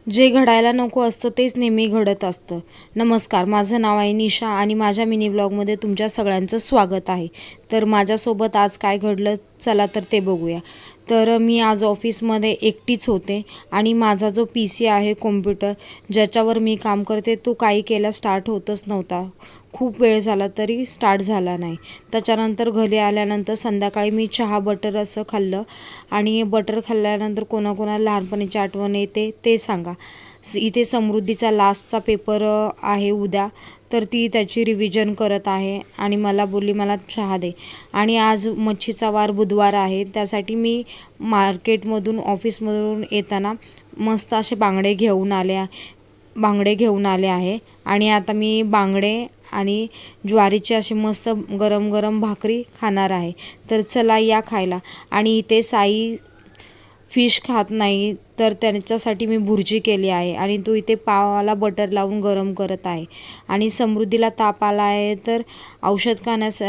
जे घडायला नको असतं तेच नेहमी घडत असतं. नमस्कार, माझं नाव आहे निशा आणि माझ्या मिनी ब्लॉगमध्ये तुमच्या सगळ्यांचं स्वागत आहे. तर माझ्यासोबत आज काय घडलं चला तर ते बघूया. तर मी आज ऑफिसमध्ये एकटीच होते आणि माझा जो PC आहे कॉम्प्युटर ज्याच्यावर मी काम करते तो काही केला स्टार्ट होतच नव्हता. खूप वेळ झाला तरी स्टार्ट झाला नाही. त्याच्यानंतर घरी आल्यानंतर संध्याकाळी मी चहा बटर असं खाल्लं आणि बटर खाल्ल्यानंतर कोणाकोणाला लहानपणीची आठवण येते ते सांगा. इथे समृद्धीचा लास्टचा पेपर आहे उद्या, तर ती त्याची रिव्हिजन करत आहे आणि मला बोलली मला चहा दे. आणि आज मच्छीचा वार बुधवार आहे, त्यासाठी मी मार्केटमधून ऑफिसमधून येताना मस्त असे बांगडे घेऊन आले आहे आणि आता मी बांगडे आणि ज्वारीची अशी मस्त गरम गरम भाकरी खाणार आहे. तर चला या खायला. आणि इथे साई फिश खात नाही, तर त्यांच्यासाठी मी भुर्जी केली आहे आणि तो इथे पावाला बटर लावून गरम करत आहे. आणि समृद्धीला ताप आला आहे, तर औषध खाण्यास